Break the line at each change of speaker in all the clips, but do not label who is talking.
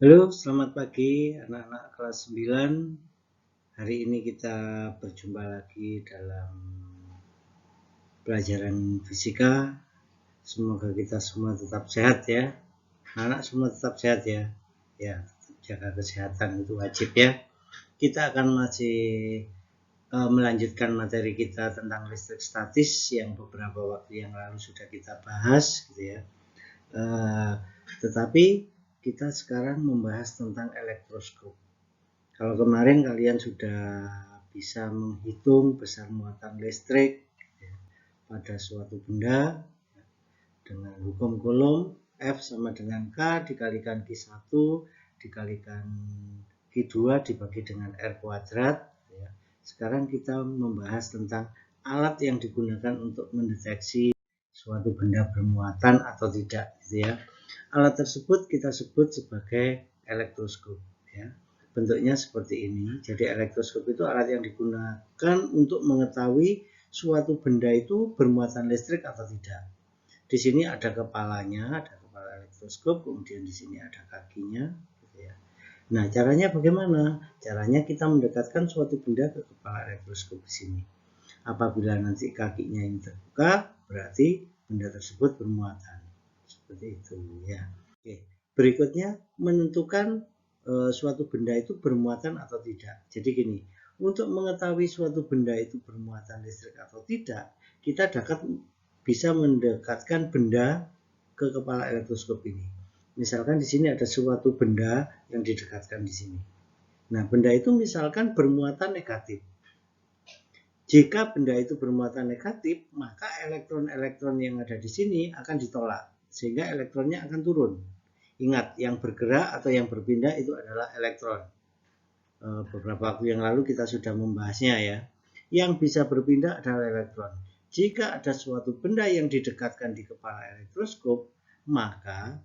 Halo, selamat pagi anak-anak kelas 9. Hari ini kita berjumpa lagi dalam pelajaran fisika. Semoga kita semua tetap sehat ya. Anak semua tetap sehat ya. Ya, tetap jaga kesehatan itu wajib ya. Kita akan masih melanjutkan materi kita tentang listrik statis yang beberapa waktu yang lalu sudah kita bahas gitu ya. Tetapi kita sekarang membahas tentang elektroskop. Kalau kemarin kalian sudah bisa menghitung besar muatan listrik pada suatu benda dengan hukum Coulomb, F sama dengan K dikalikan Q1 dikalikan Q2 dibagi dengan R kuadrat. Sekarang kita membahas tentang alat yang digunakan untuk mendeteksi suatu benda bermuatan atau tidak gitu ya. Alat tersebut kita sebut sebagai elektroskop ya. Bentuknya seperti ini. Jadi elektroskop itu alat yang digunakan untuk mengetahui suatu benda itu bermuatan listrik atau tidak. Di sini ada kepalanya, ada kepala elektroskop, kemudian di sini ada kakinya gitu ya. Nah, caranya bagaimana? Caranya kita mendekatkan suatu benda ke kepala elektroskop di sini. Apabila nanti kakinya ini terbuka, berarti benda tersebut bermuatan. Seperti itu ya. Oke. Berikutnya menentukan suatu benda itu bermuatan atau tidak. Jadi gini, untuk mengetahui suatu benda itu bermuatan listrik atau tidak, kita bisa mendekatkan benda ke kepala elektroskop ini. Misalkan di sini ada suatu benda yang didekatkan di sini. Nah, benda itu misalkan bermuatan negatif. Jika benda itu bermuatan negatif, maka elektron-elektron yang ada di sini akan ditolak, sehingga elektronnya akan turun. Ingat, yang bergerak atau yang berpindah itu adalah elektron. Beberapa waktu yang lalu kita sudah membahasnya ya. Yang bisa berpindah adalah elektron. Jika ada suatu benda yang didekatkan di kepala elektroskop, maka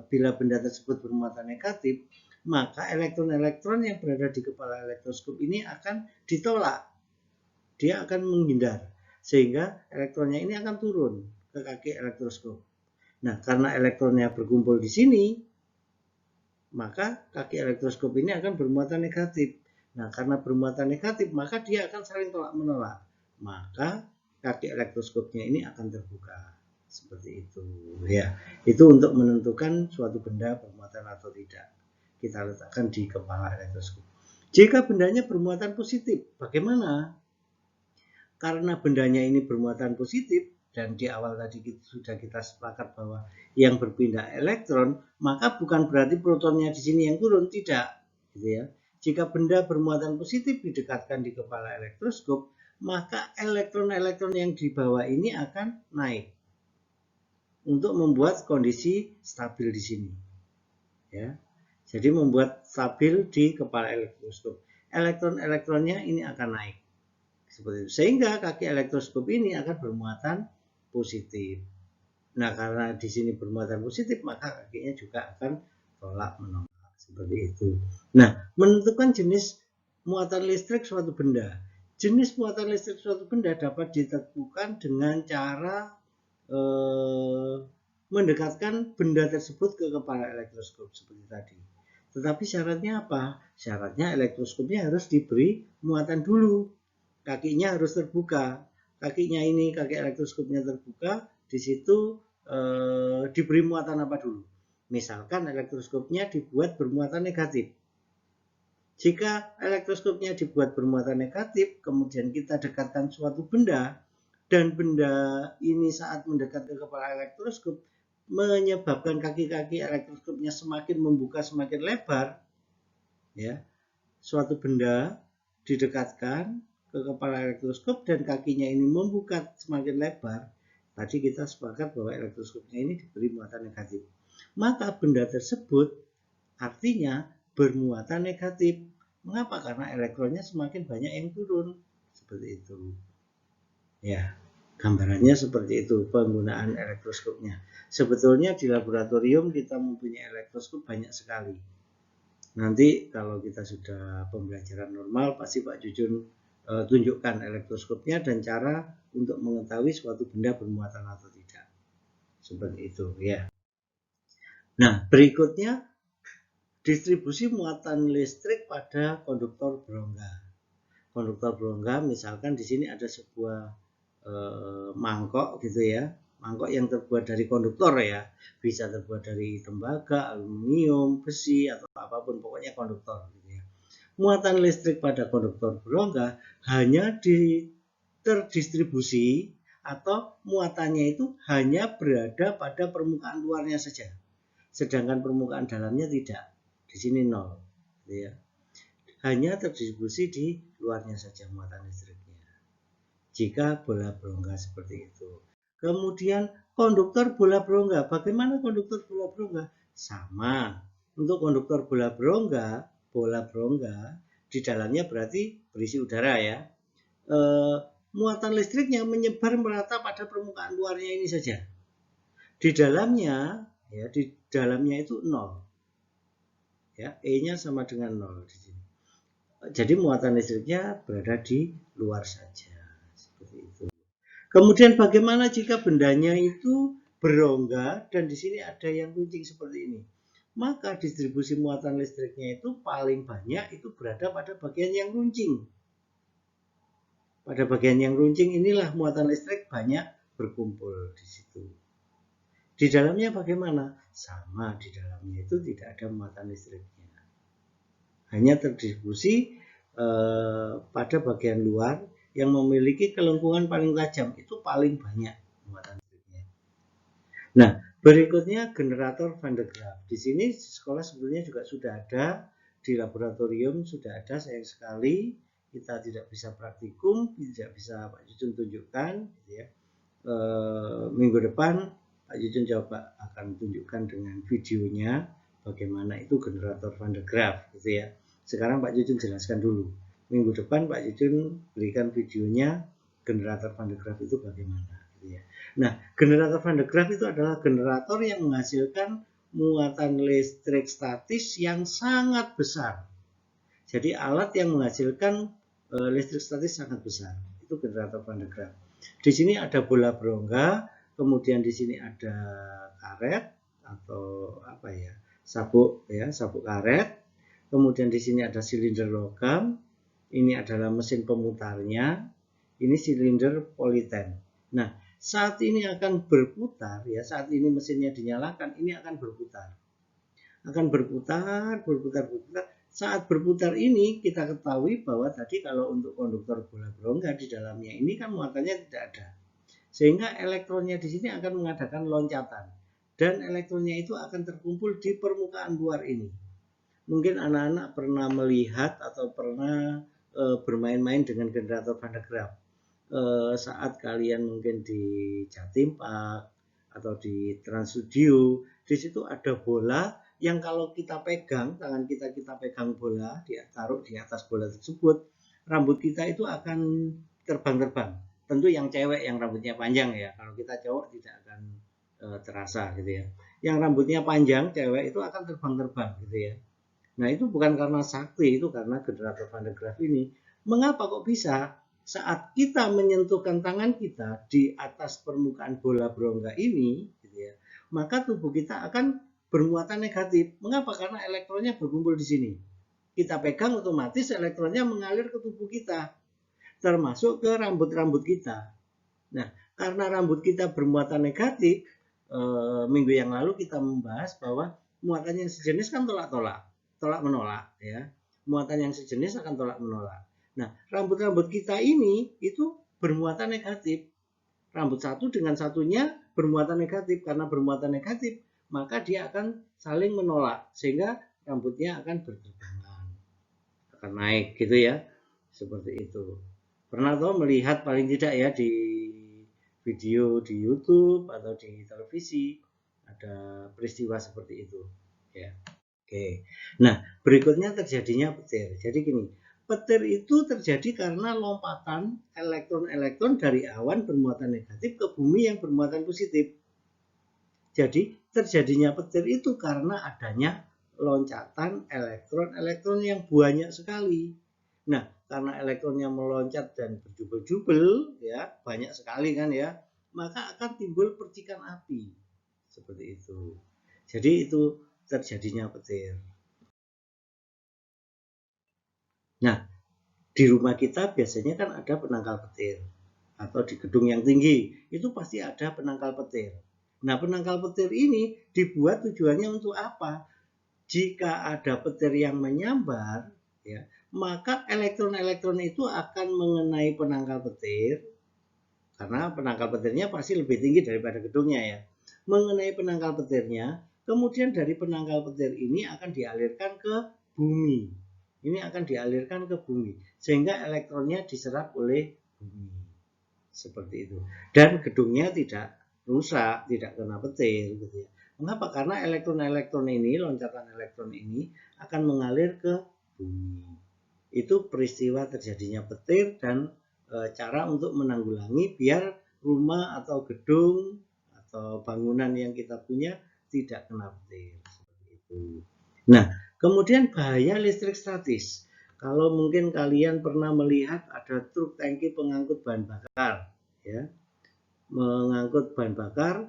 bila benda tersebut bermuatan negatif, maka elektron-elektron yang berada di kepala elektroskop ini akan ditolak. Dia akan menghindar, sehingga elektronnya ini akan turun ke kaki elektroskop. Nah, karena elektronnya berkumpul di sini, maka kaki elektroskop ini akan bermuatan negatif. Nah, karena bermuatan negatif, maka dia akan saling tolak-menolak. Maka kaki elektroskopnya ini akan terbuka. Seperti itu. Ya, itu untuk menentukan suatu benda bermuatan atau tidak. Kita letakkan di kepala elektroskop. Jika bendanya bermuatan positif, bagaimana? Karena bendanya ini bermuatan positif, dan di awal tadi sudah kita sepakat bahwa yang berpindah elektron, maka bukan berarti protonnya di sini yang turun, tidak, gitu ya. Jika benda bermuatan positif didekatkan di kepala elektroskop, maka elektron-elektron yang di bawah ini akan naik untuk membuat kondisi stabil di sini, ya. Jadi membuat stabil di kepala elektroskop. Elektron-elektronnya ini akan naik. Seperti itu. Sehingga kaki elektroskop ini akan bermuatan positif. Nah, karena di sini bermuatan positif, maka kakinya juga akan tolak-menolak. Seperti itu. Nah, menentukan jenis muatan listrik suatu benda. Jenis muatan listrik suatu benda dapat ditentukan dengan cara mendekatkan benda tersebut ke kepala elektroskop seperti tadi. Tetapi syaratnya apa? Syaratnya elektroskopnya harus diberi muatan dulu. Kakinya harus terbuka. Kakinya ini, kaki elektroskopnya terbuka, di situ diberi muatan apa dulu? Misalkan elektroskopnya dibuat bermuatan negatif. Jika elektroskopnya dibuat bermuatan negatif, kemudian kita dekatkan suatu benda, dan benda ini saat mendekat ke kepala elektroskop menyebabkan kaki-kaki elektroskopnya semakin membuka, semakin lebar, ya. Suatu benda didekatkan ke kepala elektroskop dan kakinya ini membuka semakin lebar. Tadi kita sepakat bahwa elektroskopnya ini diberi muatan negatif. Maka benda tersebut artinya bermuatan negatif. Mengapa? Karena elektronnya semakin banyak yang turun. Seperti itu. Ya, gambarannya seperti itu penggunaan elektroskopnya. Sebetulnya di laboratorium kita mempunyai elektroskop banyak sekali. Nanti kalau kita sudah pembelajaran normal, pasti Pak Jujun tunjukkan elektroskopnya dan cara untuk mengetahui suatu benda bermuatan atau tidak. Seperti itu ya. Nah, berikutnya distribusi muatan listrik pada konduktor berongga. Konduktor berongga misalkan di sini ada sebuah mangkok gitu ya. Mangkok yang terbuat dari konduktor ya. Bisa terbuat dari tembaga, aluminium, besi atau apapun, pokoknya konduktor gitu ya. Muatan listrik pada konduktor berongga hanya terdistribusi atau muatannya itu hanya berada pada permukaan luarnya saja. Sedangkan permukaan dalamnya tidak. Di sini nol, gitu ya. Hanya terdistribusi di luarnya saja muatan listriknya. Jika bola berongga seperti itu. Kemudian konduktor bola berongga. Bagaimana konduktor bola berongga? Sama. Untuk konduktor bola berongga di dalamnya berarti berisi udara ya. Muatan listriknya menyebar merata pada permukaan luarnya ini saja. Di dalamnya itu 0. Ya, E-nya sama dengan 0 di sini. Jadi muatan listriknya berada di luar saja. Seperti itu. Kemudian bagaimana jika bendanya itu berongga dan di sini ada yang runcing seperti ini? Maka distribusi muatan listriknya itu paling banyak itu berada pada bagian yang runcing. Pada bagian yang runcing inilah muatan listrik banyak berkumpul di situ. Di dalamnya bagaimana? Sama, di dalamnya itu tidak ada muatan listriknya. Hanya terdistribusi pada bagian luar yang memiliki kelengkungan paling tajam, itu paling banyak muatan listriknya. Nah, berikutnya generator Van de Graaff. Di sini sekolah sebetulnya juga sudah ada, di laboratorium sudah ada, sayang sekali kita tidak bisa praktikum, tidak bisa Pak Jujun tunjukkan, gitu ya. Minggu depan Pak Jujun coba akan tunjukkan dengan videonya bagaimana itu generator Van de Graaff gitu ya. Sekarang Pak Jujun jelaskan dulu. Minggu depan Pak Jujun berikan videonya generator Van de Graaff itu bagaimana gitu ya. Nah, generator Van de Graaff itu adalah generator yang menghasilkan muatan listrik statis yang sangat besar. Jadi alat yang menghasilkan listrik statis sangat besar. Itu generator Van de Graaff. Di sini ada bola berongga, kemudian di sini ada karet atau apa ya, sabuk karet. Kemudian di sini ada silinder logam. Ini adalah mesin pemutarnya. Ini silinder politen. Nah, saat ini akan berputar ya, saat ini mesinnya dinyalakan, ini akan berputar. Akan berputar. Saat berputar ini kita ketahui bahwa tadi kalau untuk konduktor bola berongga di dalamnya ini kan muatannya tidak ada. Sehingga elektronnya di sini akan mengadakan loncatan. Dan elektronnya itu akan terkumpul di permukaan luar ini. Mungkin anak-anak pernah melihat atau pernah bermain-main dengan generator Van de Graaff. Saat kalian mungkin di Jatim Park atau di Trans Studio, di situ ada bola yang kalau kita pegang, tangan kita pegang bola, taruh di atas bola tersebut, rambut kita itu akan terbang-terbang. Tentu yang cewek yang rambutnya panjang ya, kalau kita cowok tidak akan terasa gitu ya. Yang rambutnya panjang cewek itu akan terbang-terbang gitu ya. Nah, itu bukan karena sakti, itu karena generator Van de Graaff ini. Mengapa kok bisa? Saat kita menyentuhkan tangan kita di atas permukaan bola berongga ini gitu ya, maka tubuh kita akan bermuatan negatif. Mengapa? Karena elektronnya berkumpul di sini. Kita pegang otomatis elektronnya mengalir ke tubuh kita, termasuk ke rambut-rambut kita. Nah, karena rambut kita bermuatan negatif, minggu yang lalu kita membahas bahwa muatan yang sejenis kan tolak-menolak ya. Muatan yang sejenis akan tolak-menolak. Nah, rambut-rambut kita ini itu bermuatan negatif. Rambut satu dengan satunya bermuatan negatif. Karena bermuatan negatif, maka dia akan saling menolak. Sehingga rambutnya akan berterbangan. Akan naik gitu ya. Seperti itu. Pernah tahu melihat paling tidak ya di video di YouTube atau di televisi ada peristiwa seperti itu ya. Oke. Nah, berikutnya terjadinya petir. Jadi gini, petir itu terjadi karena lompatan elektron-elektron dari awan bermuatan negatif ke bumi yang bermuatan positif. Jadi terjadinya petir itu karena adanya loncatan elektron-elektron yang banyak sekali. Nah, karena elektronnya meloncat dan berjubel-jubel ya, banyak sekali kan ya, maka akan timbul percikan api. Seperti itu. Jadi itu terjadinya petir. Nah, di rumah kita biasanya kan ada penangkal petir, atau di gedung yang tinggi itu pasti ada penangkal petir. Nah, penangkal petir ini dibuat tujuannya untuk apa? Jika ada petir yang menyambar, ya, maka elektron-elektron itu akan mengenai penangkal petir, karena penangkal petirnya pasti lebih tinggi daripada gedungnya ya. Mengenai penangkal petirnya, kemudian dari penangkal petir ini akan dialirkan ke bumi. Ini akan dialirkan ke bumi, sehingga elektronnya diserap oleh bumi. Seperti itu. Dan gedungnya tidak rusak, tidak kena petir gitu ya. Mengapa? Karena elektron-elektron ini, loncatan elektron ini akan mengalir ke bumi. Itu peristiwa terjadinya petir dan cara untuk menanggulangi biar rumah atau gedung atau bangunan yang kita punya tidak kena petir. Seperti itu. Nah, kemudian bahaya listrik statis. Kalau mungkin kalian pernah melihat ada truk tangki pengangkut bahan bakar, ya, mengangkut bahan bakar,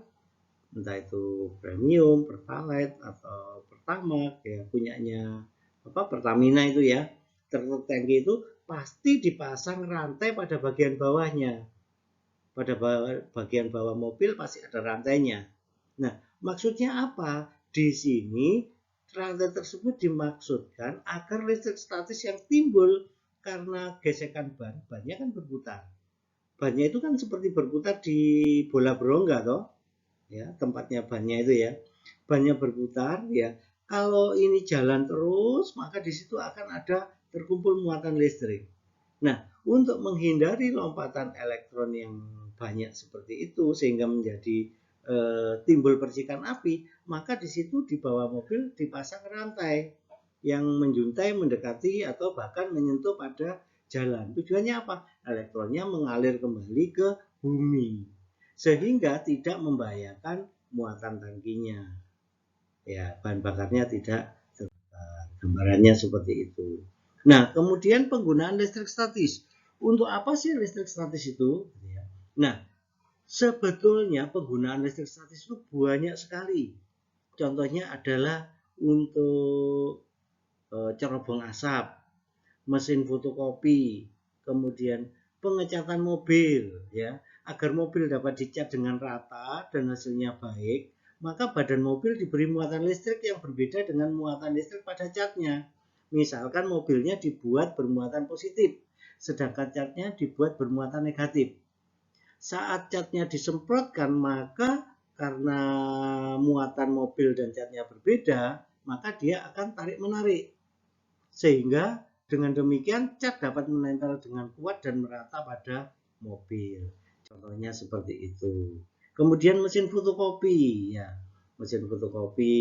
entah itu premium, pertalite atau pertamax, ya, punyanya Pertamina itu ya. Truk tangki itu pasti dipasang rantai pada bagian bawahnya. Pada bagian bawah mobil pasti ada rantainya. Nah, maksudnya apa? Di sini rantai tersebut dimaksudkan agar listrik statis yang timbul karena gesekan bannya kan berputar. Bannya itu kan seperti berputar di bola berongga toh, ya, tempatnya bannya itu ya. Bannya berputar ya. Kalau ini jalan terus, maka di situ akan ada terkumpul muatan listrik. Nah, untuk menghindari lompatan elektron yang banyak seperti itu sehingga menjadi timbul percikan api, maka di situ di bawah mobil dipasang rantai yang menjuntai, mendekati atau bahkan menyentuh pada jalan. Tujuannya apa? Elektronnya mengalir kembali ke bumi sehingga tidak membahayakan muatan tangkinya. Ya, bahan bakarnya tidak terbakar. Gambarannya seperti itu. Nah, kemudian penggunaan listrik statis. Untuk apa sih listrik statis itu? Nah, sebetulnya penggunaan listrik statis itu banyak sekali. Contohnya adalah untuk cerobong asap, mesin fotokopi, kemudian pengecatan mobil, ya, agar mobil dapat dicat dengan rata dan hasilnya baik, maka badan mobil diberi muatan listrik yang berbeda dengan muatan listrik pada catnya. Misalkan mobilnya dibuat bermuatan positif, sedangkan catnya dibuat bermuatan negatif. Saat catnya disemprotkan, maka karena muatan mobil dan catnya berbeda, maka dia akan tarik-menarik. Sehingga dengan demikian cat dapat menempel dengan kuat dan merata pada mobil. Contohnya seperti itu. Kemudian mesin fotokopi, ya. Mesin fotokopi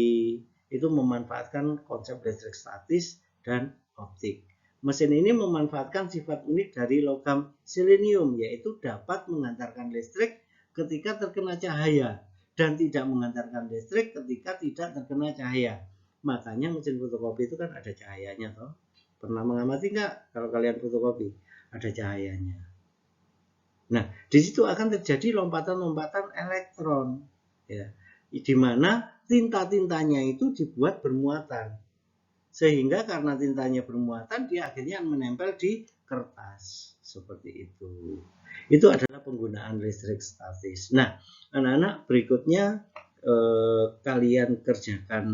itu memanfaatkan konsep listrik statis dan optik. Mesin ini memanfaatkan sifat unik dari logam selenium, yaitu dapat mengantarkan listrik ketika terkena cahaya dan tidak mengantarkan listrik ketika tidak terkena cahaya. Makanya mesin fotokopi itu kan ada cahayanya toh. Pernah mengamati nggak kalau kalian fotokopi? Ada cahayanya. Nah, di situ akan terjadi lompatan-lompatan elektron, ya, di mana tinta-tintanya itu dibuat bermuatan. Sehingga karena tintanya bermuatan, dia akhirnya menempel di kertas. Seperti itu. Itu adalah penggunaan listrik statis. Nah, anak-anak, berikutnya kalian kerjakan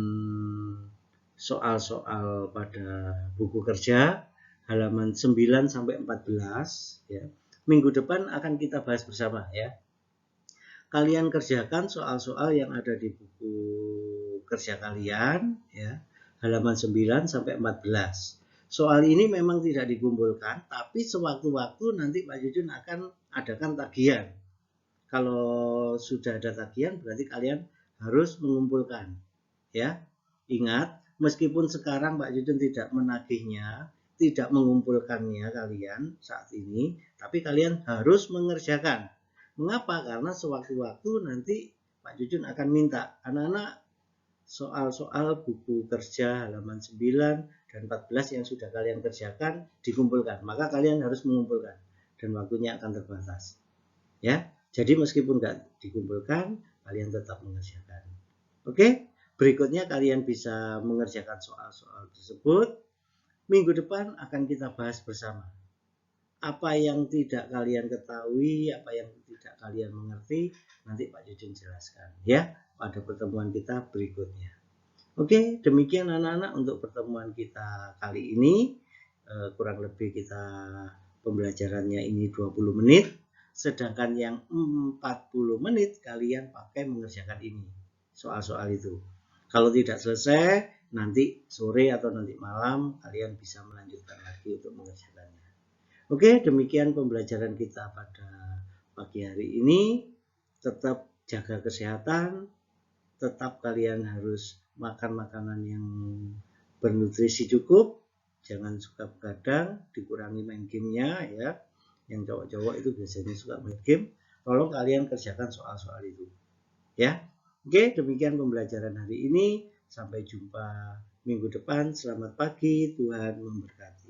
soal-soal pada buku kerja halaman 9 sampai 14 ya. Minggu depan akan kita bahas bersama ya. Kalian kerjakan soal-soal yang ada di buku kerja kalian ya, halaman 9 sampai 14. Soal ini memang tidak dikumpulkan, tapi sewaktu-waktu nanti Pak Jujun akan adakan tagihan. Kalau sudah ada tagihan berarti kalian harus mengumpulkan ya. Ingat, meskipun sekarang Pak Jujun tidak menagihnya, tidak mengumpulkannya kalian saat ini, tapi kalian harus mengerjakan. Mengapa? Karena sewaktu-waktu nanti Pak Jujun akan minta anak-anak soal-soal buku kerja halaman 9 dan 14 yang sudah kalian kerjakan dikumpulkan. Maka kalian harus mengumpulkan dan waktunya akan terbatas. Ya, jadi meskipun nggak dikumpulkan, kalian tetap mengerjakan. Oke? Berikutnya kalian bisa mengerjakan soal-soal tersebut Minggu depan akan kita bahas bersama. Apa yang tidak kalian ketahui, apa yang tidak kalian mengerti, nanti Pak Jujun jelaskan ya pada pertemuan kita berikutnya. Oke, demikian anak-anak untuk pertemuan kita kali ini. Kurang lebih kita pembelajarannya ini 20 menit, sedangkan yang 40 menit kalian pakai mengerjakan ini, soal-soal itu. Kalau tidak selesai, nanti sore atau nanti malam kalian bisa melanjutkan lagi untuk mengerjakannya. Oke, demikian pembelajaran kita pada pagi hari ini. Tetap jaga kesehatan, tetap kalian harus makan makanan yang bernutrisi cukup, jangan suka begadang, dikurangi main gamenya ya. Yang cowok-cowok itu biasanya suka main game, tolong kalian kerjakan soal-soal itu ya. Oke, demikian pembelajaran hari ini, sampai jumpa minggu depan. Selamat pagi, Tuhan memberkati.